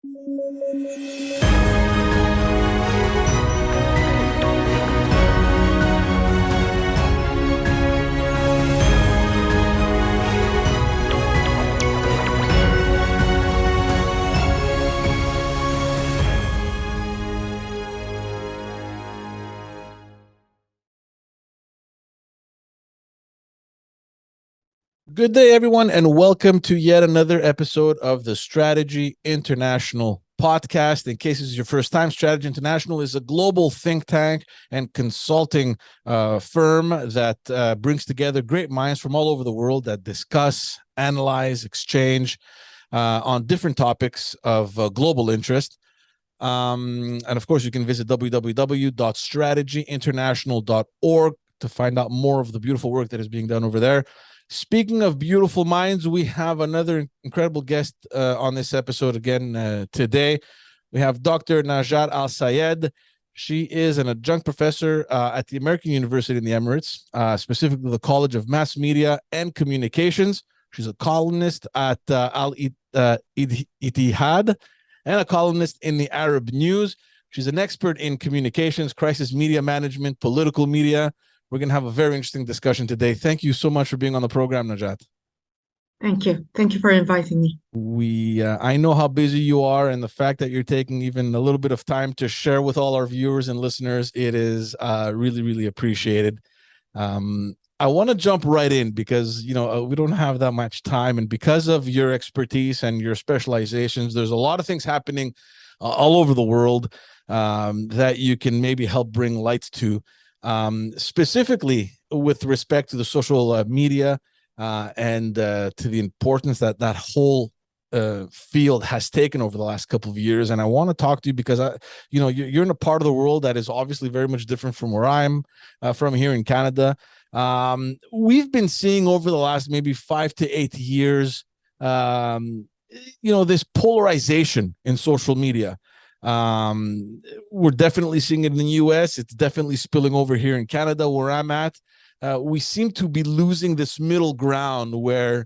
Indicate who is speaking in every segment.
Speaker 1: Good day, everyone, and welcome to yet another episode of the Strategy International podcast. In case this is your first time, Strategy International is a global think tank and consulting firm that brings together great minds from all over the world that discuss, analyze, exchange on different topics of global interest. And of course, you can visit www.strategyinternational.org to find out more of the beautiful work that is being done over there. Speaking of beautiful minds, we have another incredible guest on this episode again today. We have Dr. Najat AlSaied. She is an adjunct professor at the American University in the Emirates, specifically the College of Mass Media and Communications. She's a columnist at Ittihad and a columnist in the Arab News. She's an expert in communications, crisis media management, political media. We're going to have a very interesting discussion today. Thank you so much for being on the program, Najat.
Speaker 2: Thank you. Thank you for inviting me.
Speaker 1: I know how busy you are, and the fact that you're taking even a little bit of time to share with all our viewers and listeners, it is really, really appreciated. I want to jump right in because, we don't have that much time. And because of your expertise and your specializations, there's a lot of things happening all over the world that you can maybe help bring light to. Specifically with respect to the social media and to the importance that whole field has taken over the last couple of years. And I want to talk to you because you're in a part of the world that is obviously very much different from where I'm from here in Canada. We've been seeing over the last maybe 5 to 8 years, this polarization in social media. We're definitely seeing it in the US. It's definitely spilling over here in Canada, where I'm at. We seem to be losing this middle ground where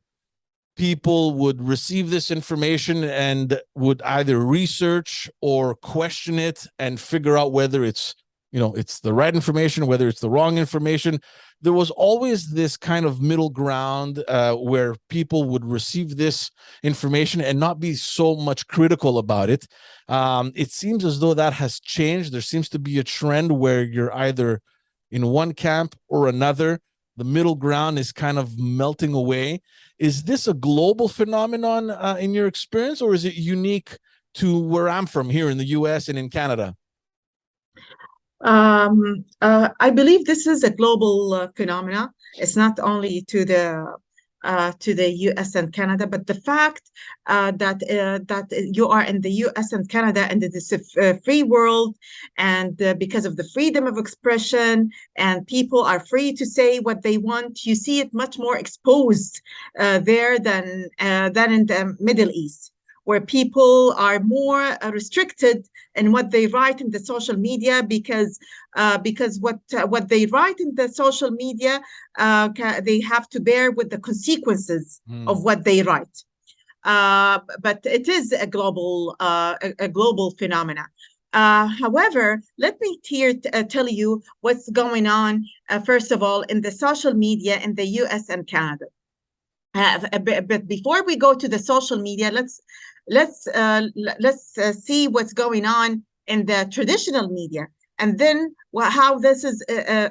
Speaker 1: people would receive this information and would either research or question it and figure out whether it's the right information, whether it's the wrong information. There was always this kind of middle ground where people would receive this information and not be so much critical about it. It seems as though that has changed. There seems to be a trend where you're either in one camp or another. The middle ground is kind of melting away. Is this a global phenomenon in your experience, or is it unique to where I'm from here in the US and in Canada?
Speaker 2: I believe this is a global phenomena. It's not only to the US and Canada, but the fact that you are in the US and Canada and it is a free world, and because of the freedom of expression and people are free to say what they want, you see it much more exposed there than in the Middle East, where people are more restricted in what they write in the social media because what they write in the social media, they have to bear with the consequences of what they write. But it is a global phenomena. However, let me tell you what's going on, first of all, in the social media in the US and Canada. But before we go to the social media, let's see what's going on in the traditional media, and then how this is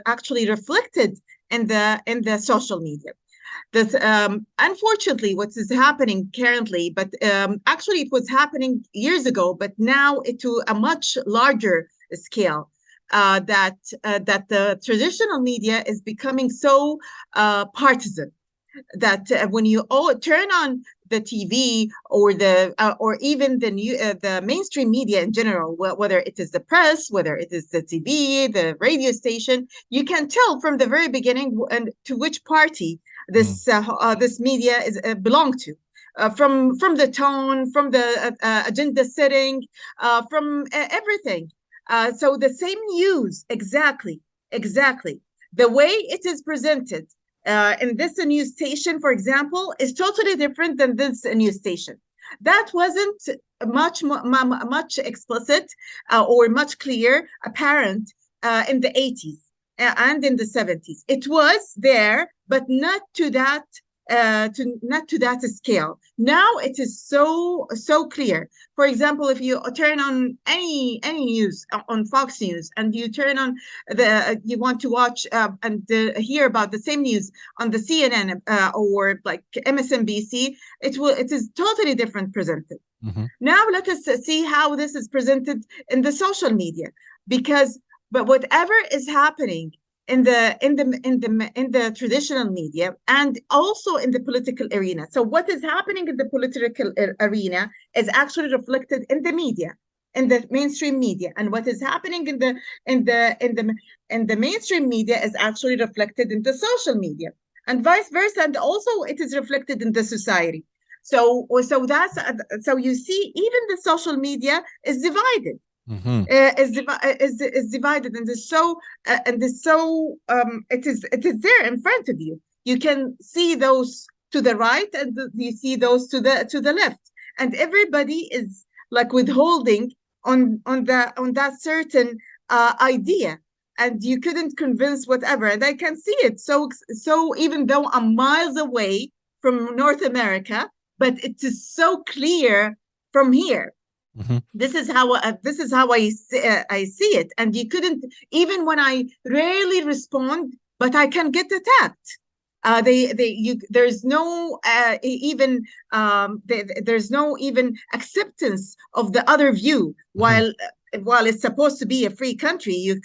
Speaker 2: actually reflected in the social media. This unfortunately what is happening currently, but actually it was happening years ago, but now to a much larger scale. That the traditional media is becoming so partisan that when you turn on the TV or even the mainstream media in general, whether it is the press, whether it is the TV, the radio station, you can tell from the very beginning to which party this media is belong to. From the tone, from the agenda setting, from everything. So the same news, exactly, the way it is presented in this news station, for example, is totally different than this news station. That wasn't much explicit or much clear, apparent in the 80s and in the 70s. It was there, but not to that not to that scale. Now it is so clear. For example, if you turn on any news on Fox News, and you turn on you want to watch and hear about the same news on the CNN or like MSNBC, it is totally different presented.
Speaker 1: Mm-hmm.
Speaker 2: Now let us see how this is presented in the social media, because but whatever is happening in the traditional media and also in the political arena. So what is happening in the political arena is actually reflected in the media, in the mainstream media, and what is happening in the mainstream media is actually reflected in the social media, and vice versa, and also it is reflected in the society. So you see, even the social media is divided.
Speaker 1: Mm-hmm.
Speaker 2: Is divided, and it is there in front of you. You can see those to the right, and you see those to the left, and everybody is like withholding on that certain idea, and you couldn't convince whatever. And I can see it. So even though I'm miles away from North America, but it is so clear from here.
Speaker 1: Mm-hmm.
Speaker 2: This is how I see it, and you couldn't, even when I rarely respond, but I can get attacked. There's no even there's no even acceptance of the other view. While it's supposed to be a free country, you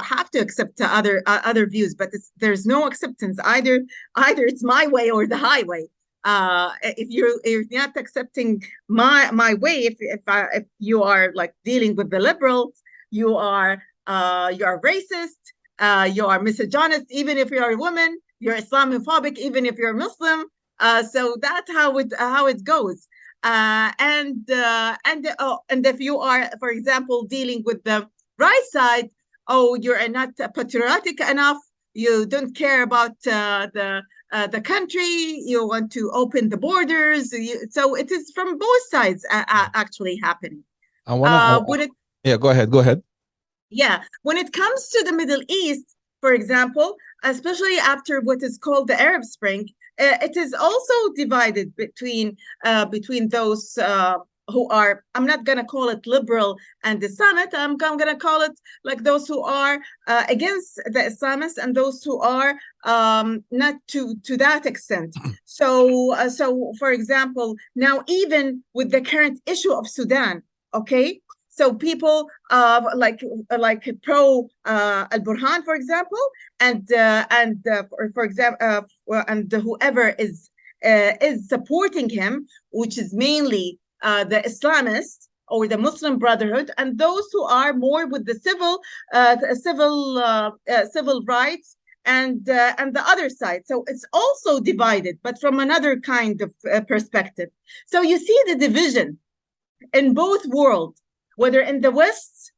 Speaker 2: have to accept other views, but there's no acceptance. Either it's my way or the highway. If you're not accepting my way, if you are like dealing with the liberals, you are racist, you are misogynist, even if you're a woman, you're Islamophobic, even if you're Muslim. So that's how it goes. And if you are, for example, dealing with the right side, oh, you're not patriotic enough. You don't care about the country. You want to open the borders. So it is from both sides actually happening.
Speaker 1: I want to. Yeah, go ahead. Go ahead.
Speaker 2: Yeah, when it comes to the Middle East, for example, especially after what is called the Arab Spring, it is also divided between those who are, I'm not going to call it liberal and Islamist, I'm going to call it like those who are against the Islamists, and those who are not to that extent. So for example, now even with the current issue of Sudan, okay, so people like pro Al Burhan, for example, and for example, and whoever is supporting him, which is mainly the Islamists or the Muslim Brotherhood, and those who are more with the civil rights and the other side. So it's also divided, but from another kind of perspective. So you see the division in both worlds, whether in the West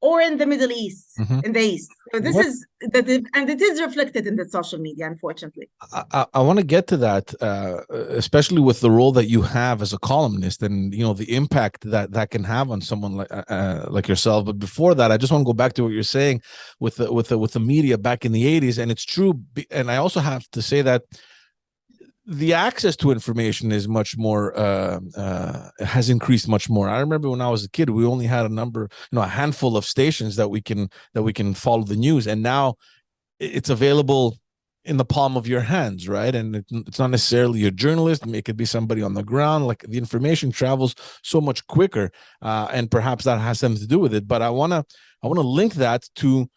Speaker 2: or in the Middle East, in the East. So this is and it is reflected in the social media, unfortunately.
Speaker 1: I want to get to that, especially with the role that you have as a columnist, and the impact that can have on someone like yourself. But before that, I just want to go back to what you're saying with the media back in the 80s, and it's true. And I also have to say that the access to information is much more has increased much more. I remember when I was a kid, we only had a handful of stations that we can follow the news, and now it's available in the palm of your hands, right? And it's not necessarily a journalist. It could be somebody on the ground. Like, the information travels so much quicker, and perhaps that has something to do with it. But I wanna link that to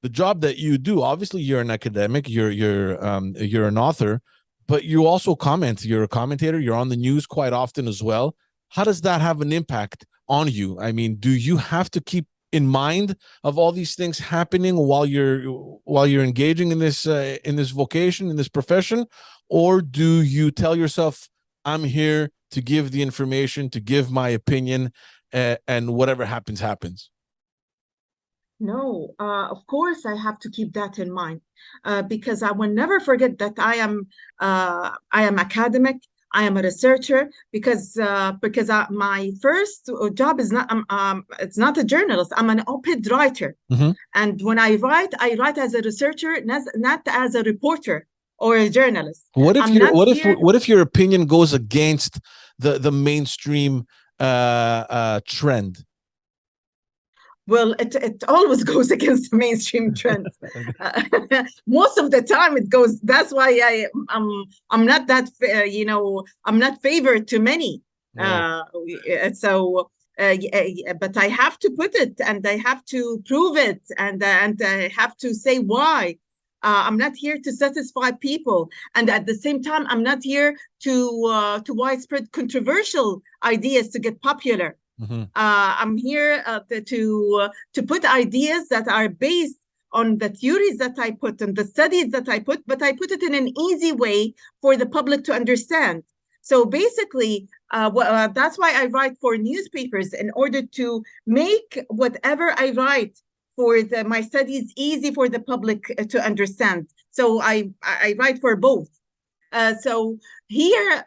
Speaker 1: the job that you do. Obviously, you're an academic. You're an author, but you also comment. You're a commentator. You're on the news quite often as well. How does that have an impact on you? I mean, do you have to keep in mind of all these things happening while you're engaging in this vocation, in this profession, or do you tell yourself, I'm here to give the information, to give my opinion, and whatever happens, happens?
Speaker 2: No, of course I have to keep that in mind, because I will never forget that I am academic. I am a researcher because my first job is not it's not a journalist. I'm an op-ed writer, and when I write as a researcher, not as a reporter or a journalist. I'm not here.
Speaker 1: What if your opinion goes against the mainstream trend?
Speaker 2: Well, it always goes against the mainstream trend. Most of the time it goes. That's why I'm not that I'm not favored to many.
Speaker 1: Right.
Speaker 2: But I have to put it, and I have to prove it, and I have to say why. I'm not here to satisfy people, and at the same time, I'm not here to widespread controversial ideas to get popular. I'm here to put ideas that are based on the theories that I put and the studies that I put, but I put it in an easy way for the public to understand. So basically, that's why I write for newspapers, in order to make whatever I write for my studies easy for the public to understand. So I write for both. So here,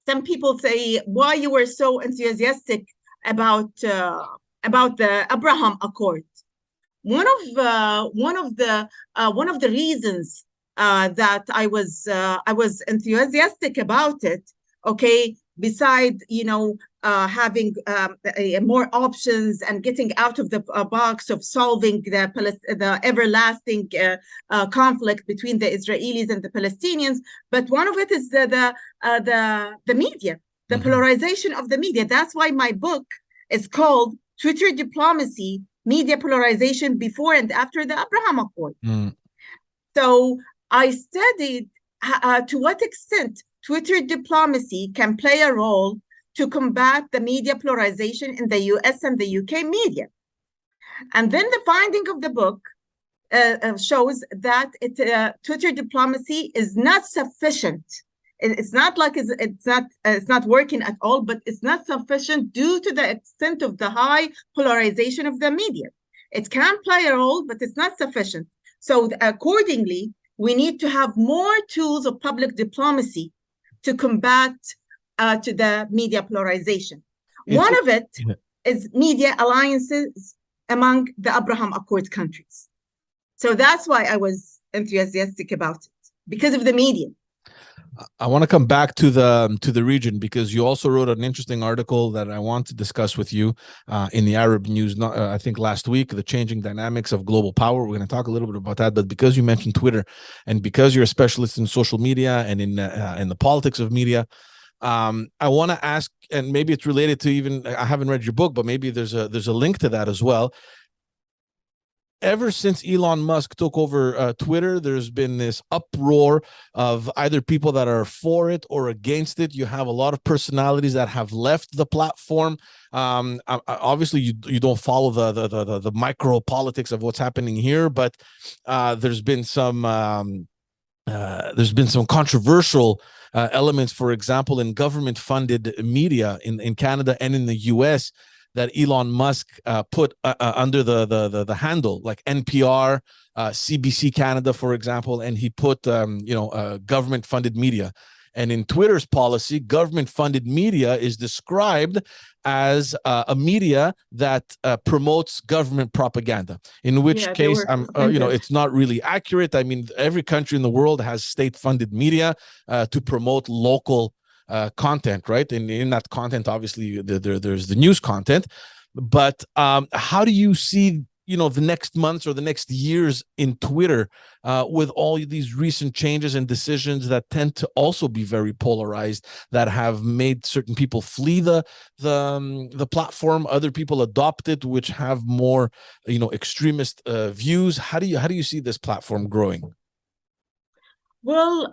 Speaker 2: some people say, why you were so enthusiastic about the Abraham Accord. One of the reasons that I was enthusiastic about it, okay, beside having more options and getting out of the box of solving the everlasting conflict between the Israelis and the Palestinians, but one of it is the media, the polarization of the media. That's why my book is called Twitter Diplomacy: Media Polarization Before and After the Abraham Accord. So I studied to what extent Twitter diplomacy can play a role to combat the media polarization in the US and the UK media. And then the finding of the book shows that Twitter diplomacy is not sufficient. It's not like it's not working at all, but it's not sufficient due to the extent of the high polarization of the media. It can play a role, but it's not sufficient. So accordingly, we need to have more tools of public diplomacy to combat to the media polarization. One of it is media alliances among the Abraham Accord countries. So that's why I was enthusiastic about it, because of the media.
Speaker 1: I want to come back to the region, because you also wrote an interesting article that I want to discuss with you in the Arab News, I think last week, the changing dynamics of global power. We're going to talk a little bit about that, but because you mentioned Twitter, and because you're a specialist in social media and in the politics of media, I want to ask, and maybe it's related to, even, I haven't read your book, but maybe there's a link to that as well. Ever since Elon Musk took over Twitter, there's been this uproar of either people that are for it or against it. You have a lot of personalities that have left the platform. Obviously, you don't follow the micro politics of what's happening here, but there's been some controversial elements, for example, in government-funded media in Canada and in the US, that Elon Musk put under the handle, like NPR, CBC Canada, for example, and he put government-funded media. And in Twitter's policy, government-funded media is described as a media that promotes government propaganda. In which case, it's not really accurate. I mean, every country in the world has state-funded media to promote local content, right? And in that content, obviously, there's the news content. But how do you see, the next months or the next years in Twitter with all these recent changes and decisions that tend to also be very polarized, that have made certain people flee the platform, other people adopt it, which have more, extremist views? How do you see this platform growing?
Speaker 2: Well,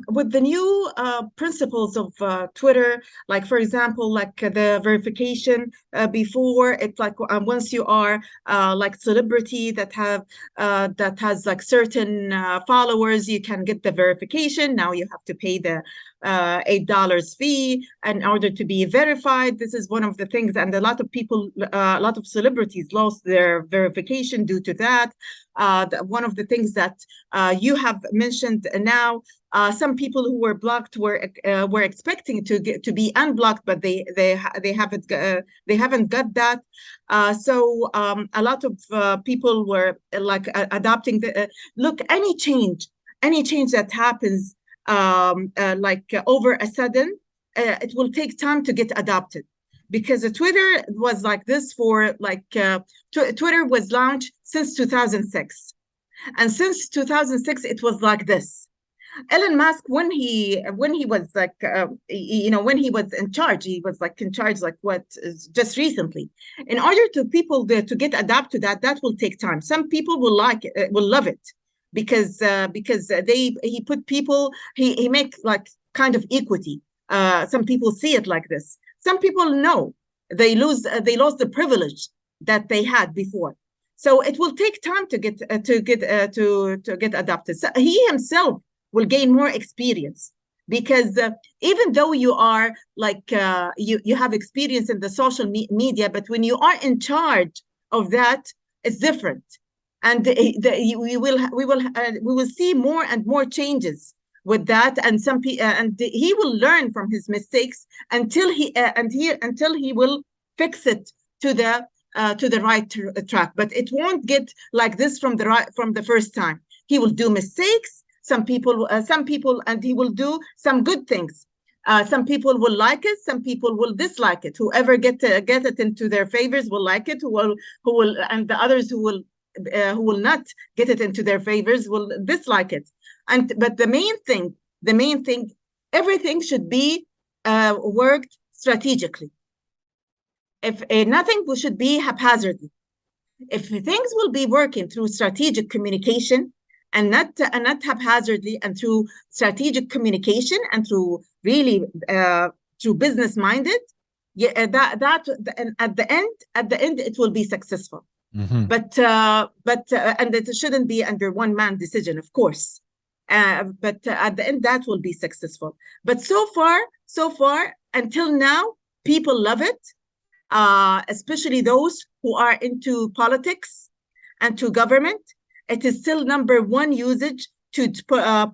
Speaker 2: with the new principles of Twitter, like, for example, like the verification before, it's like once you are like celebrity that has like certain followers, you can get the verification. Now you have to pay the $8 fee in order to be verified. This is one of the things, and a lot of people, a lot of celebrities lost their verification due to that. One of the things that you have mentioned now, some people who were blocked were expecting to be unblocked, but they haven't got that. So a lot of people were like adopting the look. Any change that happens over a sudden, it will take time to get adopted, because Twitter was like this for Twitter was launched since 2006, and since 2006 it was like this. Elon Musk, when he was like, when he was in charge, he was like in charge like what just recently. In order to people to get adapted to that will take time. Some people will like it, will love it, because he put people, he make like kind of equity. Some people see it like this. Some people know they lost the privilege that they had before. So it will take time to get adopted. So he himself will gain more experience, because even though you are like you have experience in the social media, but when you are in charge of that, it's different, and we will see more and more changes with that, and and he will learn from his mistakes until he will fix it to the right track. But it won't get like this from the first time. He will do mistakes. Some people, and he will do some good things. Some people will like it. Some people will dislike it. Whoever get it into their favors will like it. Who will, and the others who will not get it into their favors will dislike it. But the main thing, everything should be worked strategically. If nothing should be haphazardly. If things will be working through strategic communication, and not haphazardly, and through strategic communication, and through really through business minded, and at the end it will be successful.
Speaker 1: Mm-hmm.
Speaker 2: But and it shouldn't be under one man decision, of course. But at the end that will be successful. But so far until now, people love it, especially those who are into politics and to government. It is still number one usage to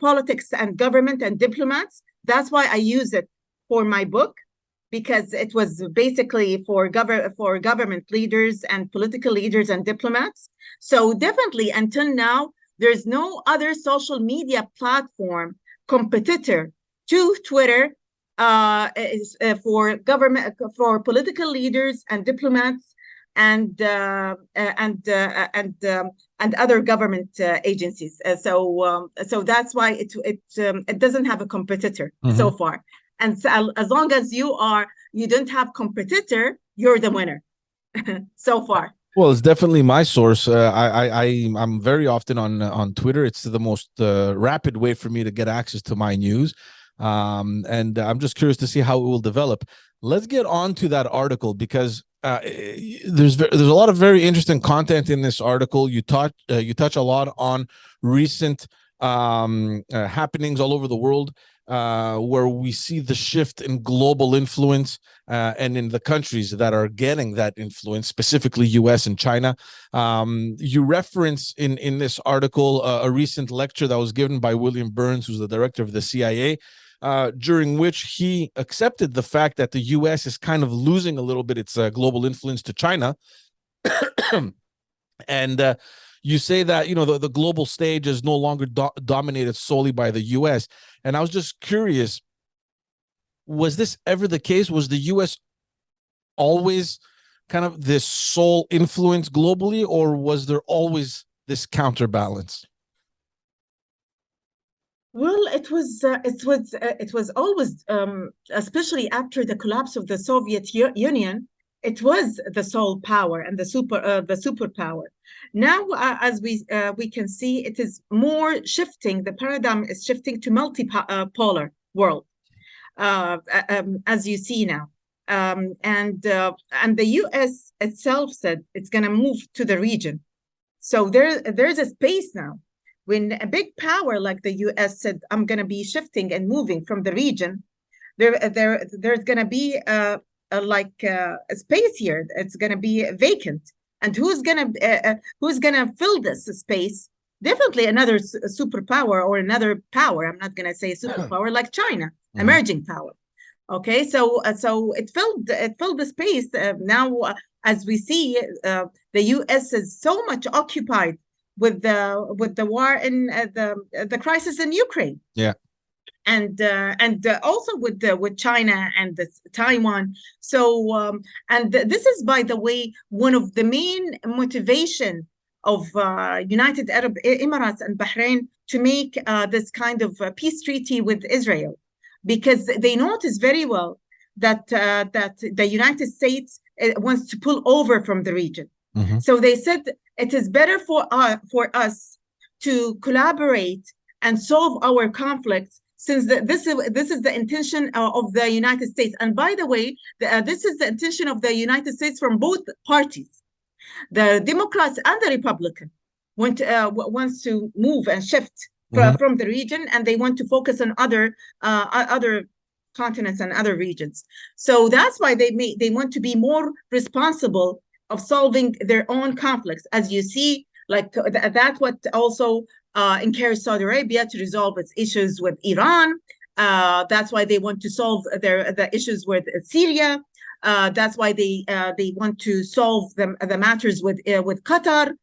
Speaker 2: politics and government and diplomats. That's why I use it for my book, because it was basically for government leaders and political leaders and diplomats. So definitely until now, there's no other social media platform competitor to Twitter for government, for political leaders and diplomats, and other government agencies. So that's why it doesn't have a competitor so far. And so as long as you don't have competitor, you're the winner so far.
Speaker 1: Well, it's definitely my source. I'm very often on Twitter. It's the most rapid way for me to get access to my news. And I'm just curious to see how it will develop. Let's get on to that article, because there's a lot of very interesting content in this article. You touch a lot on recent happenings all over the world, where we see the shift in global influence, and in the countries that are getting that influence, specifically US and China. You reference in this article a recent lecture that was given by William Burns, who's the director of the CIA, during which he accepted the fact that the US is kind of losing a little bit its global influence to China. And you say that, the global stage is no longer dominated solely by the US. And I was just curious, was this ever the case? Was the US always kind of this sole influence globally, or was there always this counterbalance?
Speaker 2: Well, it was always, especially after the collapse of the Soviet Union, it was the sole power and the superpower. Now, as we can see, it is more shifting. The paradigm is shifting to multipolar world, as you see now. And the US itself said it's going to move to the region. So there's a space now when a big power like the US said, I'm going to be shifting and moving from the region, there's going to be a space here. It's going to be vacant. And who's going to fill this space? Definitely another superpower or another power. I'm not going to say superpower like China, emerging power. Okay, so it filled the space. Now, as we see, the U.S. is so much occupied with the war in the crisis in Ukraine.
Speaker 1: Yeah.
Speaker 2: And also with China and Taiwan. So and this is, by the way, one of the main motivation of United Arab Emirates and Bahrain to make this kind of peace treaty with Israel, because they notice very well that the United States wants to pull over from the region.
Speaker 1: Mm-hmm.
Speaker 2: So they said it is better for us to collaborate and solve our conflicts, since this is the intention of the United States. And by the way, this is the intention of the United States from both parties. The Democrats and the Republican wants to move and shift from the region, and they want to focus on other continents and other regions. So that's why they want to be more responsible of solving their own conflicts. As you see, like that's what also encouraged Saudi Arabia to resolve its issues with Iran. That's why they want to solve the issues with Syria. That's why they want to solve the matters with Qatar.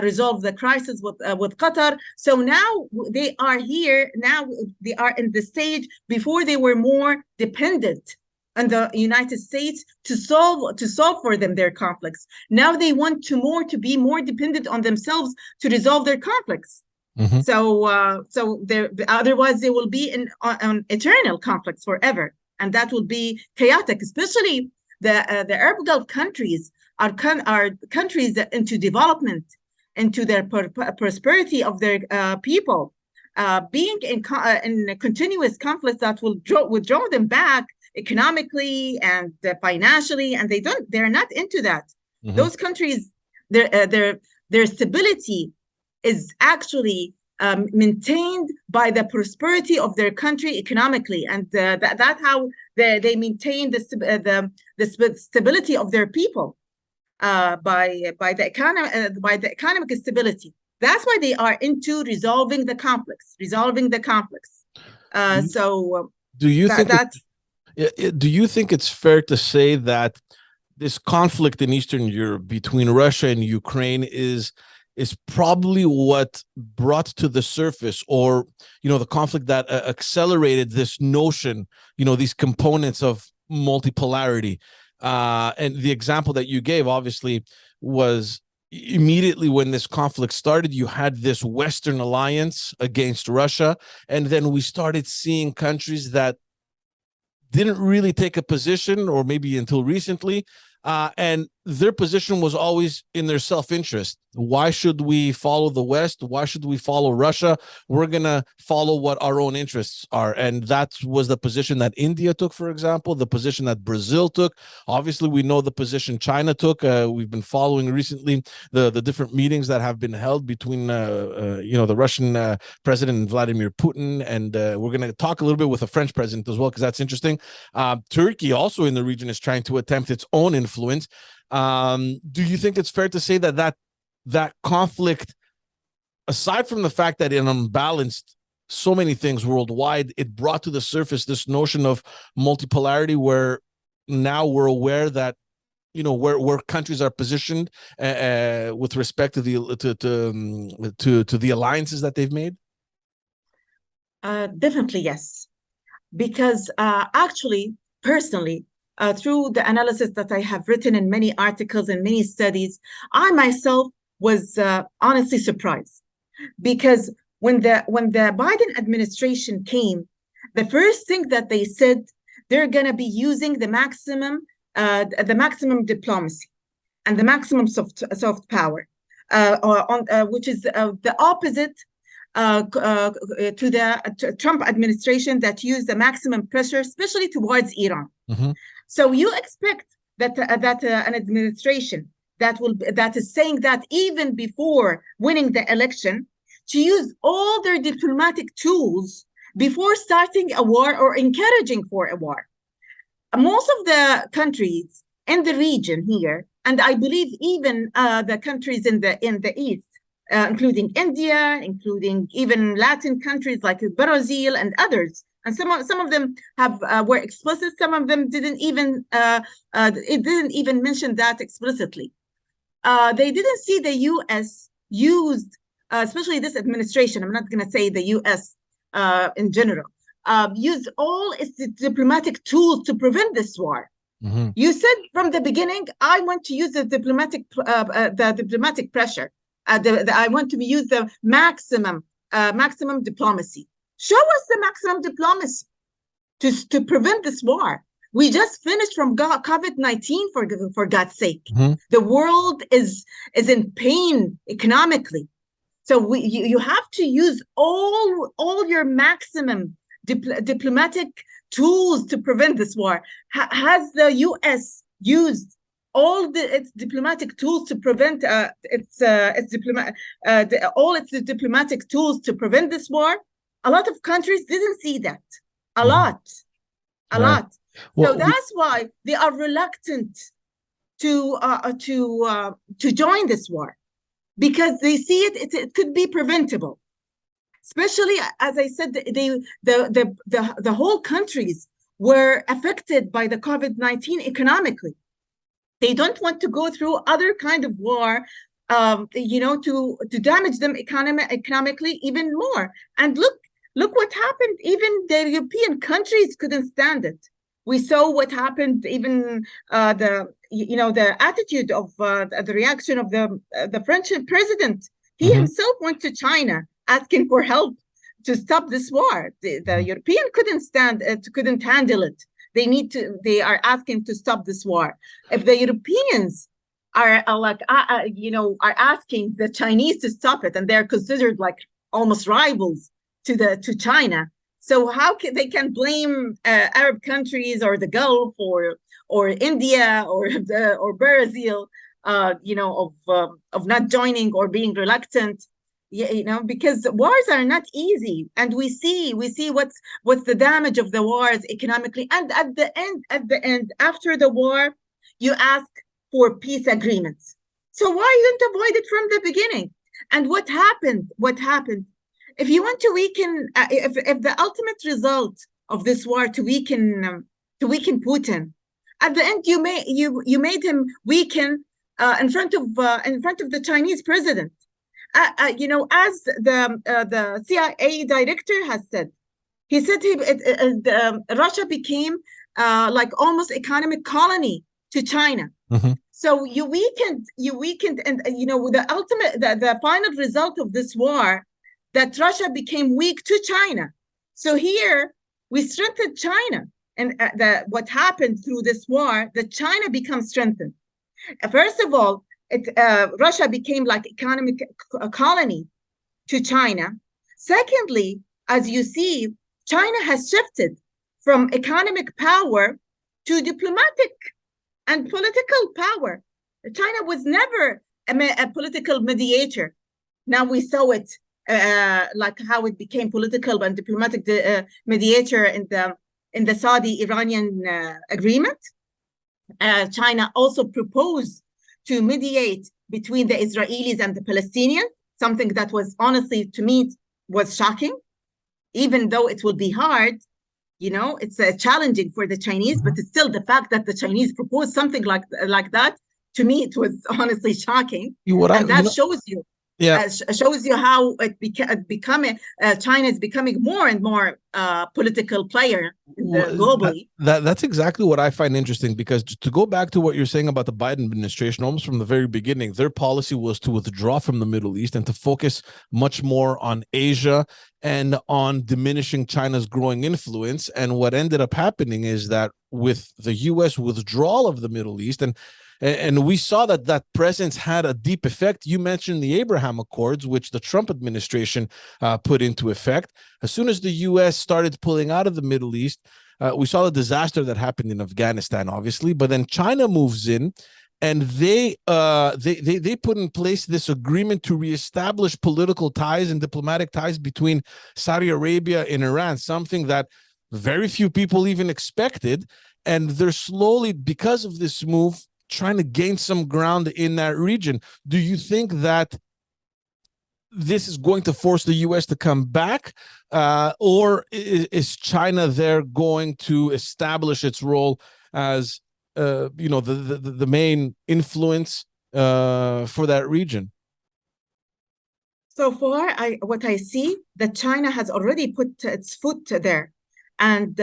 Speaker 2: Resolve the crisis with Qatar. So now they are here. Now they are in the stage. Before they were more dependent on the United States to solve for them their conflicts. Now they want to be more dependent on themselves to resolve their conflicts. Mm-hmm. So otherwise they will be in eternal conflicts forever, and that will be chaotic. Especially the Arab Gulf countries are countries that into development, into their prosperity of their people, being in continuous conflicts that will withdraw them back economically and financially, and they're not into that. Mm-hmm. Those countries, their stability is actually maintained by the prosperity of their country economically, and that's how they maintain the stability of their people. By the economic stability. That's why they are into resolving the conflicts.
Speaker 1: Do you think it's fair to say that this conflict in Eastern Europe between Russia and Ukraine is probably what brought to the surface, or the conflict that accelerated this notion, these components of multipolarity? And the example that you gave obviously was immediately when this conflict started, you had this Western alliance against Russia. And then we started seeing countries that didn't really take a position, or maybe until recently, and their position was always in their self-interest. Why should we follow the West? Why should we follow Russia? We're going to follow what our own interests are. And that was the position that India took, for example, the position that Brazil took. Obviously, we know the position China took. We've been following recently the different meetings that have been held between, the Russian President Vladimir Putin. And we're going to talk a little bit with the French president as well, because that's interesting. Turkey also in the region is trying to attempt its own influence. Do you think it's fair to say that conflict, aside from the fact that it unbalanced so many things worldwide, it brought to the surface this notion of multipolarity, where now we're aware that where countries are positioned with respect to the alliances that they've made?
Speaker 2: Definitely yes, because actually, personally, through the analysis that I have written in many articles and many studies, I myself was honestly surprised, because when the Biden administration came, the first thing that they said, they're going to be using the maximum diplomacy and the maximum soft power, which is the opposite to the Trump administration that used the maximum pressure, especially towards Iran. Mm-hmm. So you expect that an administration that is saying that even before winning the election, to use all their diplomatic tools before starting a war or encouraging for a war. Most of the countries in the region here, and I believe even the countries in the East, including India, including even Latin countries like Brazil and others, and some of them have were explicit. Some of them didn't even it didn't even mention that explicitly. They didn't see the U.S. used, especially this administration. I'm not going to say the U.S. In general. Used all its diplomatic tools to prevent this war.
Speaker 1: Mm-hmm.
Speaker 2: You said from the beginning, I want to use the diplomatic pressure. I want to use the maximum diplomacy. Show us the maximum diplomacy to prevent this war. We just finished from COVID-19, for God's sake.
Speaker 1: Mm-hmm.
Speaker 2: The world is in pain economically. So you have to use all your maximum diplomatic tools to prevent this war. Has the U.S. used all its diplomatic tools to prevent all its diplomatic tools to prevent this war? A lot of countries didn't see that. A lot. Well, so that's why they are reluctant to join this war, because they see it could be preventable. Especially, as I said, the whole countries were affected by the COVID-19 economically. They don't want to go through other kind of war, to damage them economically even more. And look what happened. Even the European countries couldn't stand it. We saw what happened. Even the attitude of the reaction of the French president. He himself went to China asking for help to stop this war. The European couldn't handle it. They are asking to stop this war. If the Europeans are asking the Chinese to stop it, and they're considered like almost rivals to China, so how they can blame Arab countries or the Gulf or India or Brazil, of not joining or being reluctant? Because wars are not easy, and we see what's the damage of the wars economically. And at the end, after the war, you ask for peace agreements. So why don't avoid it from the beginning? And what happened? If you want to weaken, if the ultimate result of this war to weaken Putin, at the end you made him weaken in front of the Chinese president. As the CIA director has said, he said Russia became like almost economic colony to China.
Speaker 1: Mm-hmm.
Speaker 2: So you weakened, and the final result of this war, that Russia became weak to China. So here we strengthened China, and what happened through this war, that China becomes strengthened. First of all, Russia became like economic colony to China. Secondly, as you see, China has shifted from economic power to diplomatic and political power. China was never a political mediator. Now we saw it, like how it became political and diplomatic mediator in the Saudi-Iranian agreement. China also proposed to mediate between the Israelis and the Palestinians, something that was honestly, to me, was shocking. Even though it will be hard, it's challenging for the Chinese, but it's still the fact that the Chinese proposed something like that. To me, it was honestly shocking. Shows you. Yeah, shows you how China is becoming more and more political player globally.
Speaker 1: That's exactly what I find interesting, because to go back to what you're saying about the Biden administration, almost from the very beginning, their policy was to withdraw from the Middle East and to focus much more on Asia and on diminishing China's growing influence. And what ended up happening is that with the U.S. withdrawal of the Middle East, and we saw that presence had a deep effect. You mentioned the Abraham Accords, which the Trump administration put into effect. As soon as the U.S. started pulling out of the Middle East, we saw the disaster that happened in Afghanistan, obviously. But then China moves in, and they put in place this agreement to reestablish political ties and diplomatic ties between Saudi Arabia and Iran, something that very few people even expected. And they're slowly, because of this move, trying to gain some ground in that region. Do you think that this is going to force the U.S. to come back, or is China there going to establish its role as the main influence for that region?
Speaker 2: So far, what I see that China has already put its foot there, and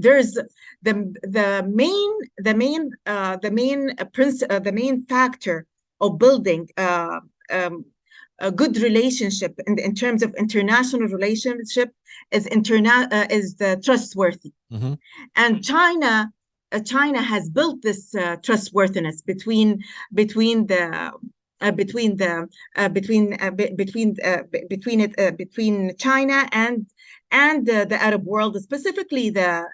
Speaker 2: there's the main factor of building a good relationship in terms of international relationship is the trustworthy.
Speaker 1: Mm-hmm.
Speaker 2: And China has built this trustworthiness between China and the Arab world, specifically the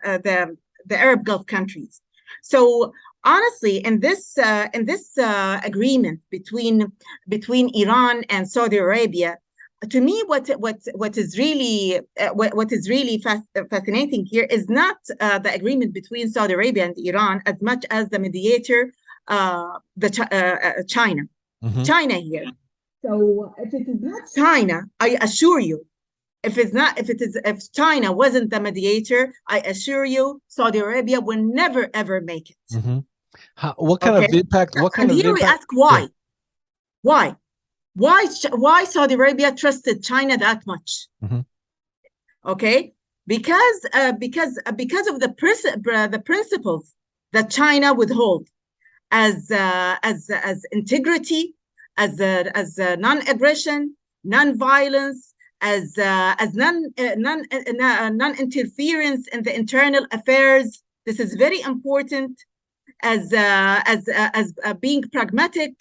Speaker 2: Arab Gulf countries. So honestly, in this agreement between Iran and Saudi Arabia, to me, what is really fascinating here is not the agreement between Saudi Arabia and Iran as much as the mediator, China.
Speaker 1: Mm-hmm.
Speaker 2: China here. So if it is not China, I assure you, if China wasn't the mediator, I assure you, Saudi Arabia will never ever make it.
Speaker 1: Mm-hmm. What kind of impact?
Speaker 2: And here we ask why? Yeah. Why Saudi Arabia trusted China that much?
Speaker 1: Mm-hmm.
Speaker 2: Okay, because of the principles that China would hold as integrity, as non-aggression, non-violence, as non-interference in the internal affairs. This is very important. As being pragmatic,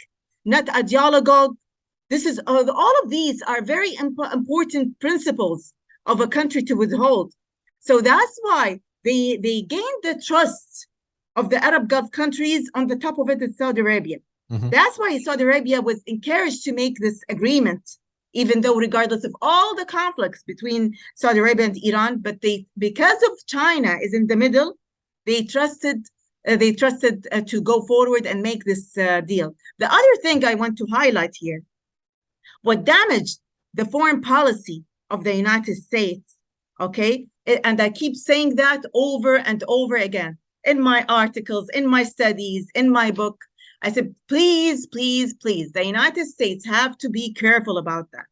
Speaker 2: not ideologue. This is all of these are very important principles of a country to withhold. So that's why they gained the trust of the Arab Gulf countries. On the top of it is Saudi Arabia.
Speaker 1: Mm-hmm.
Speaker 2: That's why Saudi Arabia was encouraged to make this agreement, even though regardless of all the conflicts between Saudi Arabia and Iran, but because of China is in the middle, they trusted to go forward and make this deal. The other thing I want to highlight here, what damaged the foreign policy of the United States, okay, and I keep saying that over and over again in my articles, in my studies, in my book, I said, please, please, please, the United States have to be careful about that.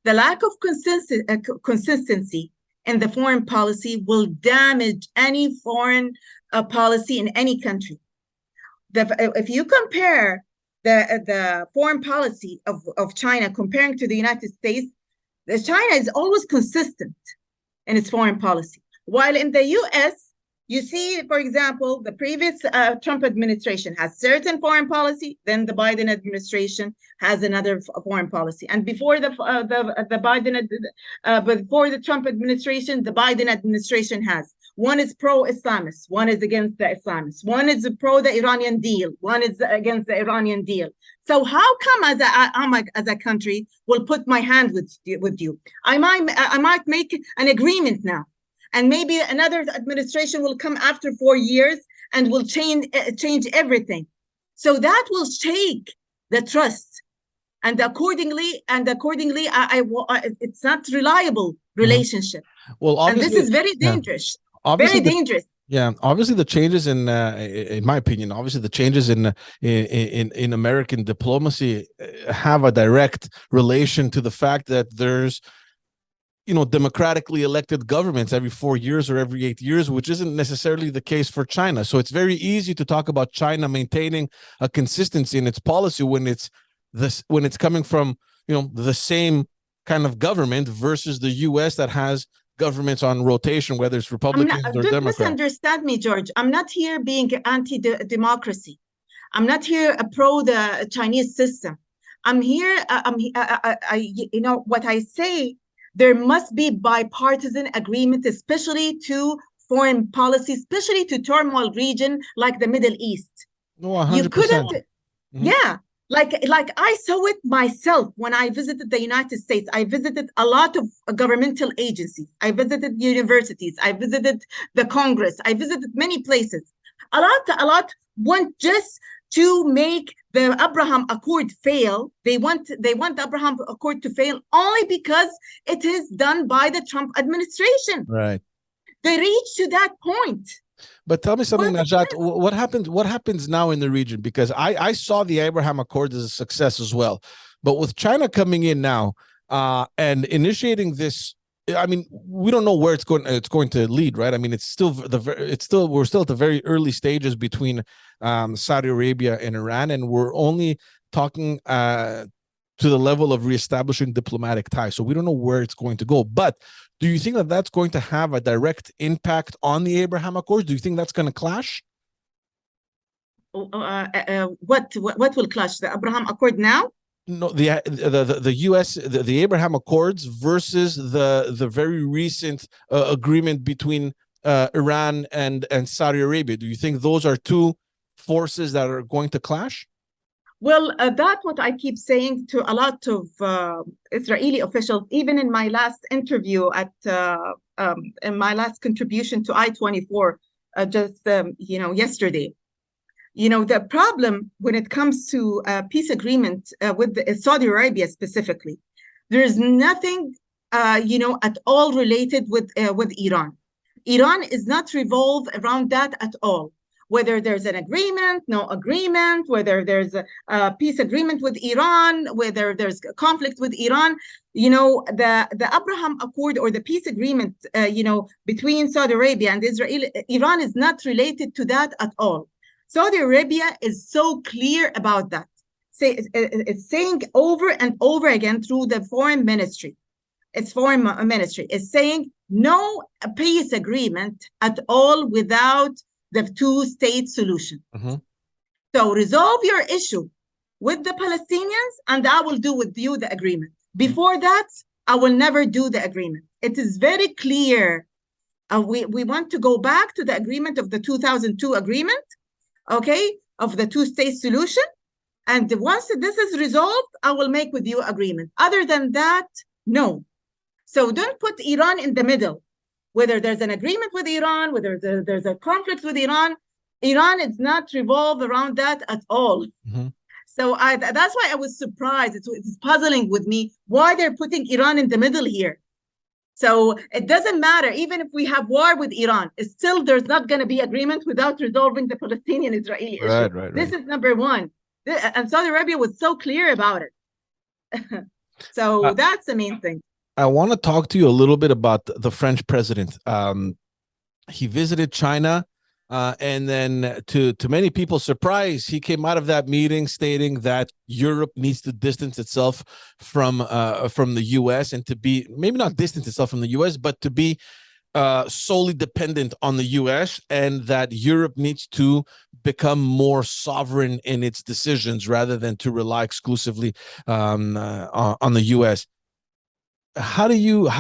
Speaker 2: The lack of consistency in the foreign policy will damage any foreign policy in any country. If you compare the foreign policy of China comparing to the United States, China is always consistent in its foreign policy. While in the US, you see, for example, the previous Trump administration has certain foreign policy, then the Biden administration has another foreign policy. And before before the Trump administration, the Biden administration has. One is pro-Islamist, one is against the Islamists, one is pro the Iranian deal, one is against the Iranian deal. So how come as a country will put my hand with you? I might make an agreement now, and maybe another administration will come after 4 years and will change everything. So that will shake the trust, and accordingly, it's not reliable relationship.
Speaker 1: Mm-hmm. Well, obviously,
Speaker 2: and this is very dangerous.
Speaker 1: Obviously,
Speaker 2: very dangerous.
Speaker 1: Yeah, obviously the changes in my opinion, obviously the changes in American diplomacy have a direct relation to the fact that there's, democratically elected governments every 4 years or every 8 years, which isn't necessarily the case for China. So it's very easy to talk about China maintaining a consistency in its policy when it's coming from, the same kind of government versus the US that has governments on rotation, whether it's Republicans or Democrats.
Speaker 2: Misunderstand me, George. I'm not here being anti-democracy. I'm not here pro the Chinese system. I'm here. What I say. There must be bipartisan agreement, especially to foreign policy, especially to turmoil region like the Middle East.
Speaker 1: No,
Speaker 2: You
Speaker 1: 100%.
Speaker 2: couldn't,
Speaker 1: Mhm.
Speaker 2: yeah. Like I saw it myself when I visited the United States. I visited a lot of governmental agencies. I visited universities. I visited the Congress. I visited many places. A lot want just to make the Abraham Accord fail. They want the Abraham Accord to fail only because it is done by the Trump administration.
Speaker 1: Right.
Speaker 2: They reach to that point.
Speaker 1: But tell me something,
Speaker 2: What
Speaker 1: Najat. What happens? What happens now in the region? Because I saw the Abraham Accords as a success as well, but with China coming in now and initiating this, I mean, we don't know where it's going to lead, right? I mean, we're still at the very early stages between Saudi Arabia and Iran, and we're only talking to the level of reestablishing diplomatic ties. So we don't know where it's going to go. But do you think that that's going to have a direct impact on the Abraham Accords? Do you think that's going to clash?
Speaker 2: what will clash? The Abraham Accord now?
Speaker 1: No, the U.S. The Abraham Accords versus the very recent agreement between Iran and Saudi Arabia. Do you think those are two forces that are going to clash?
Speaker 2: Well, that's what I keep saying to a lot of Israeli officials, even in my last interview in my last contribution to I-24, just yesterday. The problem when it comes to peace agreement with Saudi Arabia specifically, there is nothing, at all related with Iran. Iran is not revolved around that at all. Whether there's an agreement, no agreement, whether there's a peace agreement with Iran, whether there's conflict with Iran, the Abraham Accord or the peace agreement, between Saudi Arabia and Israel, Iran is not related to that at all. Saudi Arabia is so clear about that. It's saying over and over again through the foreign ministry. Its foreign ministry is saying no peace agreement at all without the two-state solution.
Speaker 1: Mm-hmm.
Speaker 2: So resolve your issue with the Palestinians, and I will do with you the agreement. Before that, I will never do the agreement. It is very clear. We want to go back to the agreement of the 2002 agreement, okay, of the two-state solution. And once this is resolved, I will make with you agreement. Other than that, no. So don't put Iran in the middle. Whether there's an agreement with Iran, whether there's a conflict with Iran, Iran is not revolved around that at all.
Speaker 1: Mm-hmm.
Speaker 2: So that's why I was surprised. It's puzzling with me why they're putting Iran in the middle here. So it doesn't matter, even if we have war with Iran, still there's not going to be agreement without resolving the Palestinian-Israeli issue.
Speaker 1: Right.
Speaker 2: This is number one. And Saudi Arabia was so clear about it. So that's the main thing.
Speaker 1: I want to talk to you a little bit about the French president. He visited China, and then to many people's surprise, he came out of that meeting stating that Europe needs to distance itself from the U.S. and to be, maybe not distance itself from the U.S., but to be solely dependent on the U.S., and that Europe needs to become more sovereign in its decisions rather than to rely exclusively on the U.S. How do you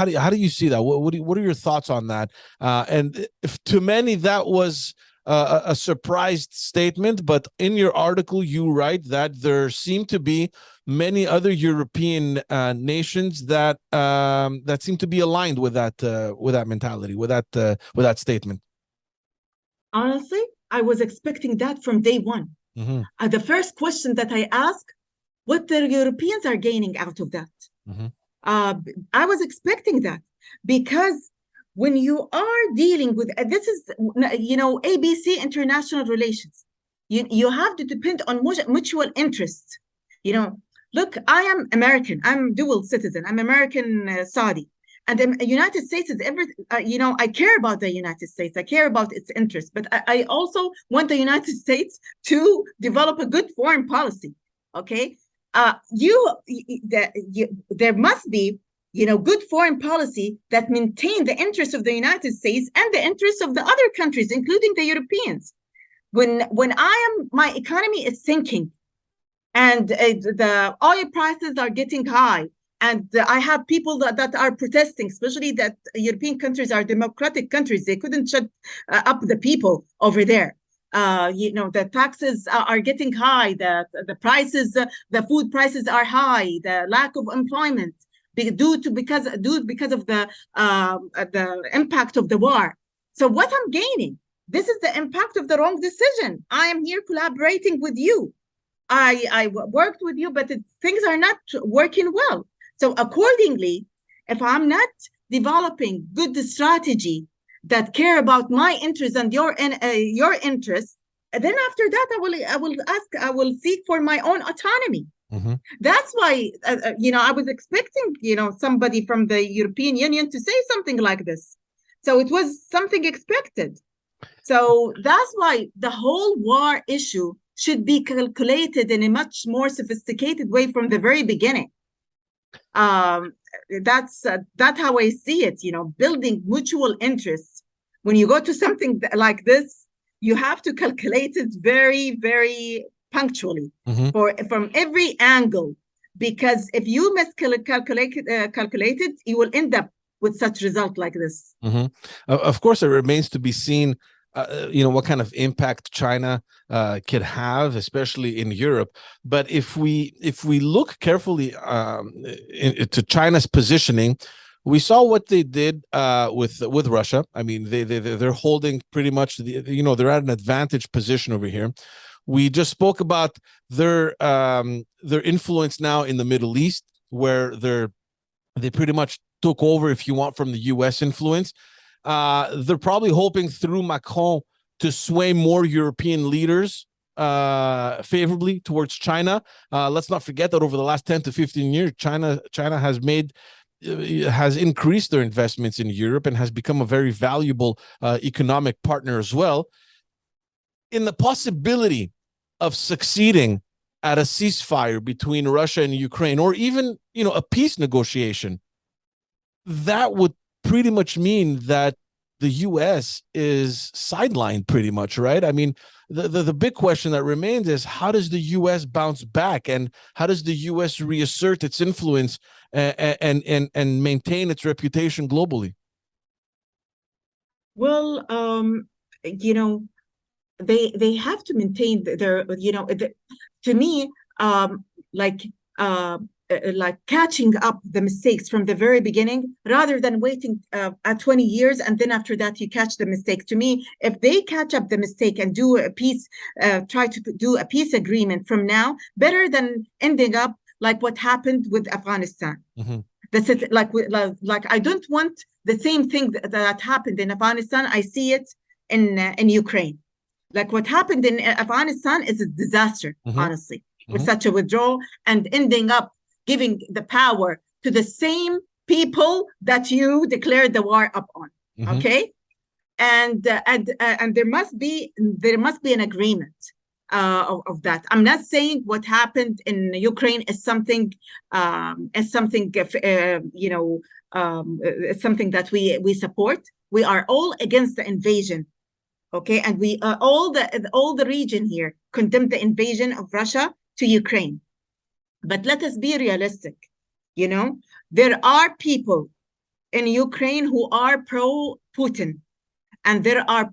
Speaker 1: see that? What are your thoughts on that? And to many that was a surprised statement, but in your article you write that there seem to be many other European nations that seem to be aligned with that mentality, with that statement.
Speaker 2: Honestly, I was expecting that from day one.
Speaker 1: Mm-hmm.
Speaker 2: The first question that I asked, what the Europeans are gaining out of that?
Speaker 1: Mm-hmm.
Speaker 2: I was expecting that, because when you are dealing with this is ABC international relations, you have to depend on mutual interest. Look, I am American. I'm dual citizen. I'm American Saudi, and the United States is I care about the United States. I care about its interests, but I also want the United States to develop a good foreign policy. Okay. There must be, good foreign policy that maintain the interests of the United States and the interests of the other countries, including the Europeans. When my economy is sinking, and the oil prices are getting high, and I have people that are protesting, especially that European countries are democratic countries. They couldn't shut up the people over there. The taxes are getting high, the prices, the food prices are high, the lack of employment because of the impact of the war. So what I'm gaining, this is the impact of the wrong decision. I am here collaborating with you. I worked with you, but things are not working well. So accordingly, if I'm not developing good strategy that care about my interests and your interests, then after that I will seek for my own autonomy.
Speaker 1: Mm-hmm.
Speaker 2: That's why I was expecting somebody from the European Union to say something like this. So it was something expected. So that's why the whole war issue should be calculated in a much more sophisticated way from the very beginning. That's how I see it. Building mutual interests. When you go to something like this, you have to calculate it very, very punctually from every angle, because if you miscalculate it, you will end up with such result like this.
Speaker 1: Of course, it remains to be seen what kind of impact China could have, especially in Europe. But if we look carefully to China's positioning, we saw what they did with Russia. I mean, they're holding pretty much they're at an advantage position over here. We just spoke about their influence now in the Middle East, where they pretty much took over, if you want, from the U.S. influence. They're probably hoping through Macron to sway more European leaders favorably towards China. Let's not forget that over the last 10 to 15 years, China has increased their investments in Europe and has become a very valuable economic partner as well. In the possibility of succeeding at a ceasefire between Russia and Ukraine, or even a peace negotiation, that would pretty much mean that the U.S. is sidelined pretty much, right? I mean, the big question that remains is, how does the U.S. bounce back, and how does the U.S. reassert its influence and maintain its reputation globally?
Speaker 2: Well, they have to maintain their, to me, like catching up the mistakes from the very beginning, rather than waiting at 20 years and then after that you catch the mistake. To me, if they catch up the mistake and do a peace, try to do a peace agreement from now, better than ending up like what happened with Afghanistan. That's it. Like I don't want the same thing that happened in Afghanistan. I see it in Ukraine. Like what happened in Afghanistan is a disaster, honestly, with such a withdrawal and ending up giving the power to the same people that you declared the war upon. Okay, and there must be an agreement of that. I'm not saying what happened in Ukraine is something something that we support. We are all against the invasion. Okay, and we all the region here condemned the invasion of Russia to Ukraine. But let us be realistic. There are people in Ukraine who are pro-Putin, and there are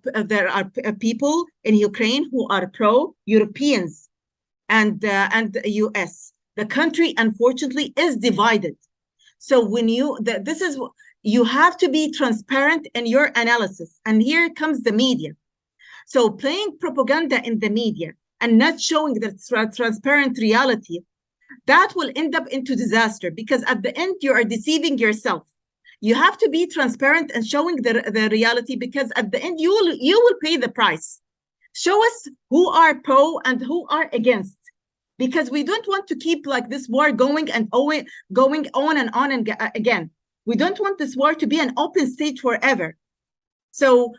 Speaker 2: people in Ukraine who are pro-Europeans and the US. The country, unfortunately, is divided. So when you have to be transparent in your analysis, and here comes the media. So playing propaganda in the media and not showing the transparent reality, that will end up into disaster, because at the end you are deceiving yourself. You have to be transparent and showing the reality, because at the end you will pay the price. Show us who are pro and who are against, because we don't want to keep like this war going on and on and again. We don't want this war to be an open stage forever. So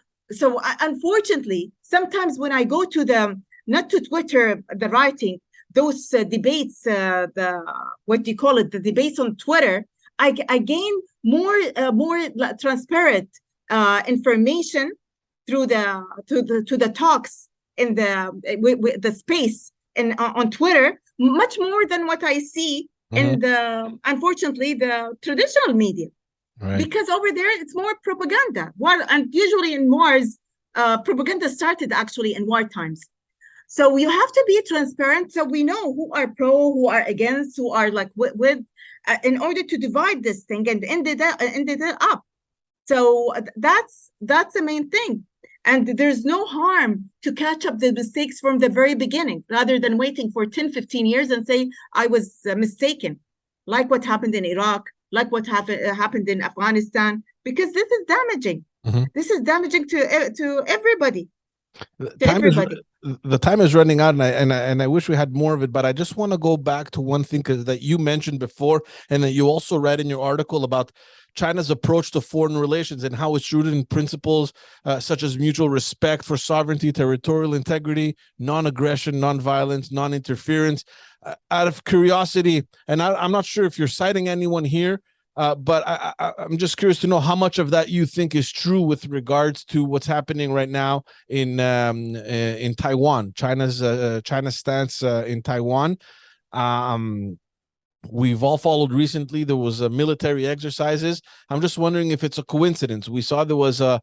Speaker 2: unfortunately, sometimes when I go to not to Twitter, the writing, those debates, what do you call it? The debates on Twitter, I gain more transparent information through the talks in the space on Twitter, much more than what I see in unfortunately the traditional media. Right. Because over there it's more propaganda. And usually in wars, propaganda started actually in war times. So you have to be transparent so we know who are pro, who are against, who are like with in order to divide this thing and end it up. So that's the main thing. And there's no harm to catch up the mistakes from the very beginning rather than waiting for 10, 15 years and say, I was mistaken, like what happened in Iraq, like what happened in Afghanistan, because this is damaging.
Speaker 1: Mhm.
Speaker 2: This is damaging to everybody.
Speaker 1: The time is running out, and I wish we had more of it. But I just want to go back to one thing that you mentioned before, and that you also read in your article about China's approach to foreign relations and how it's rooted in principles such as mutual respect for sovereignty, territorial integrity, non-aggression, non-violence, non-interference. Out of curiosity, and I'm not sure if you're citing anyone here, but I'm just curious to know how much of that you think is true with regards to what's happening right now in Taiwan, China's stance in Taiwan. We've all followed recently. There was military exercises. I'm just wondering if it's a coincidence. We saw there was a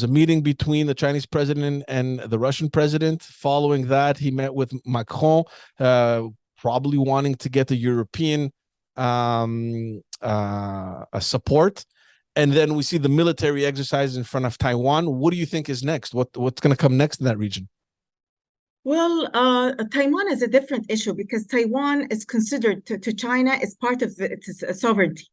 Speaker 1: meeting between the Chinese president and the Russian president. Following that, he met with Macron, probably wanting to get the European support. And then we see the military exercise in front of Taiwan. What do you think is next? What's going to come next in that region?
Speaker 2: Well, Taiwan is a different issue because Taiwan is considered to China as part of its sovereignty.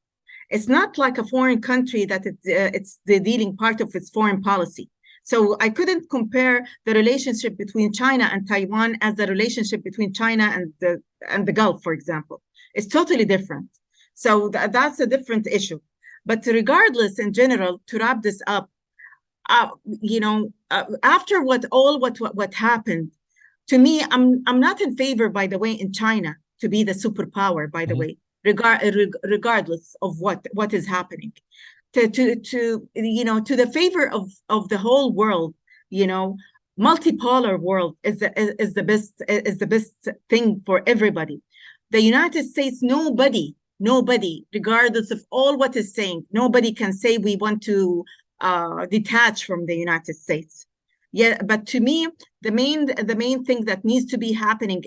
Speaker 2: It's not like a foreign country that it's the dealing part of its foreign policy. So I couldn't compare the relationship between China and Taiwan as the relationship between China and the Gulf, for example. It's totally different. So that's a different issue. But regardless, in general, to wrap this up, after what happened, to me, I'm not in favor, by the way, in China to be the superpower, by the way, regardless of what is happening. To the favor of the whole world, multipolar world is the best thing for everybody. The United States, nobody, regardless of all what is saying, nobody can say we want to detach from the United States. Yeah, but to me, the main thing that needs to be happening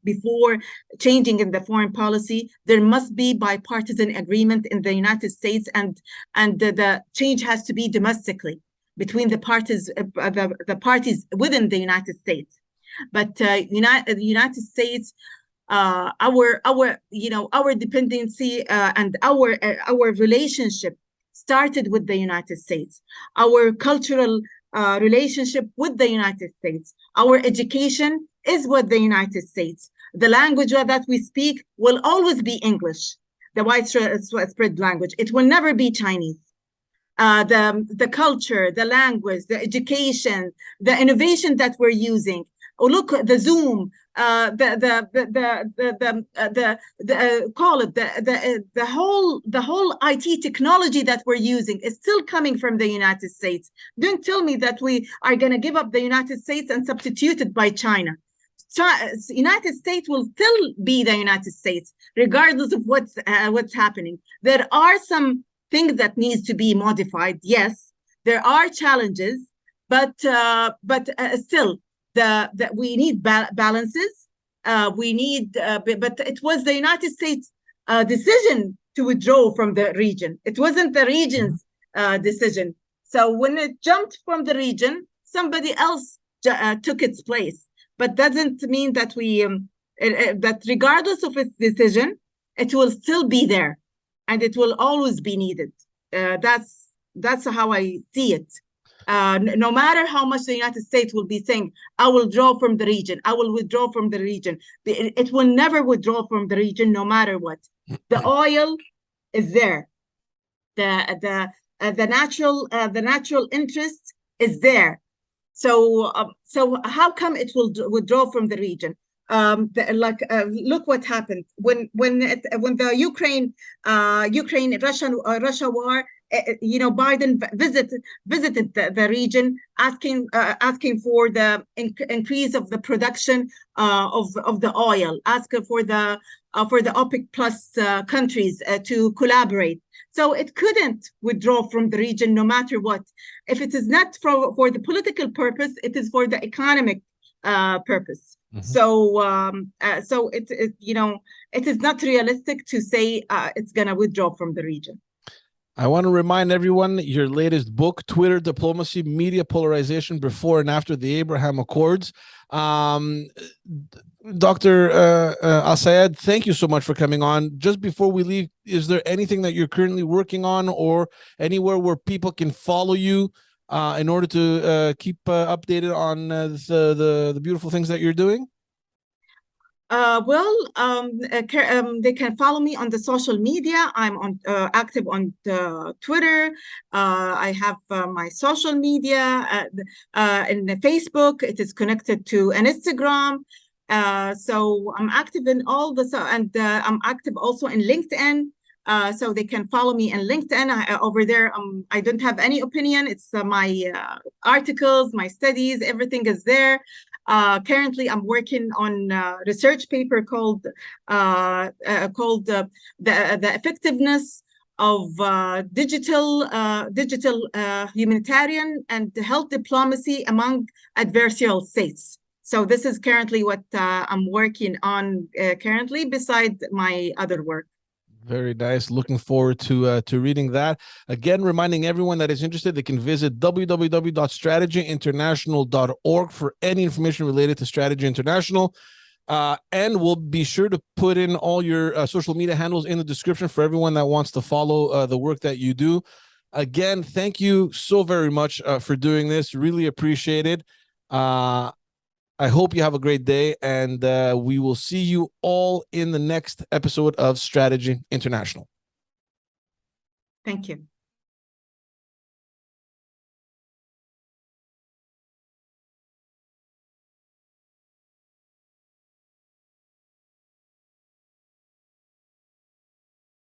Speaker 2: before changing in the foreign policy, there must be bipartisan agreement in the United States, and the change has to be domestically between the parties, the parties within the United States. But the United States, our dependency and our relationship started with the United States. Our cultural relationship with the United States. Our education is with the United States. The language that we speak will always be English, the widespread language. It will never be Chinese. The culture, the language, the education, the innovation that we're using. Oh, look, the Zoom, the whole IT technology that we're using is still coming from the United States. Don't tell me that we are going to give up the United States and substitute it by China. United States will still be the United States, regardless of what's happening. There are some things that needs to be modified. Yes, there are challenges, but still. That we need balances. We need, but it was the United States decision to withdraw from the region. It wasn't the region's decision. So when it jumped from the region, somebody else took its place. But doesn't mean that that regardless of its decision, it will still be there, and it will always be needed. That's how I see it. No matter how much the United States will be saying, I will draw from the region, I will withdraw from the region. It will never withdraw from the region, no matter what. The oil is there. The natural interest is there. So how come it will withdraw from the region? Look what happened when the Ukraine Russia war Biden visited the region, asking for the increase of the production of the oil, asking for the OPEC plus countries to collaborate. So it couldn't withdraw from the region no matter what. If it is not for the political purpose, it is for the economic purpose.
Speaker 1: Mhm.
Speaker 2: So it is not realistic to say it's going to withdraw from the region.
Speaker 1: I want to remind everyone your latest book, Twitter Diplomacy, Media Polarization Before and After the Abraham Accords. Dr. AlSaied, thank you so much for coming on. Just before we leave, is there anything that you're currently working on or anywhere where people can follow you in order to keep updated on the beautiful things that you're doing?
Speaker 2: They can follow me on the social media. I'm active on Twitter. I have my social media in Facebook. It is connected to an Instagram. So I'm active in all and I'm active also in LinkedIn. So they can follow me in LinkedIn. Over there, I don't have any opinion. It's my articles, my studies, everything is there. Currently, I'm working on a research paper called the effectiveness of digital humanitarian and health diplomacy among adversarial states. So this is currently what I'm working on currently, beside my other work.
Speaker 1: Very nice. Looking forward to reading that. Again, reminding everyone that is interested, they can visit www.strategyinternational.org for any information related to Strategy International. And we'll be sure to put in all your social media handles in the description for everyone that wants to follow the work that you do. Again, thank you so very much for doing this. Really appreciate it. I hope you have a great day, and we will see you all in the next episode of Strategy International.
Speaker 2: Thank you.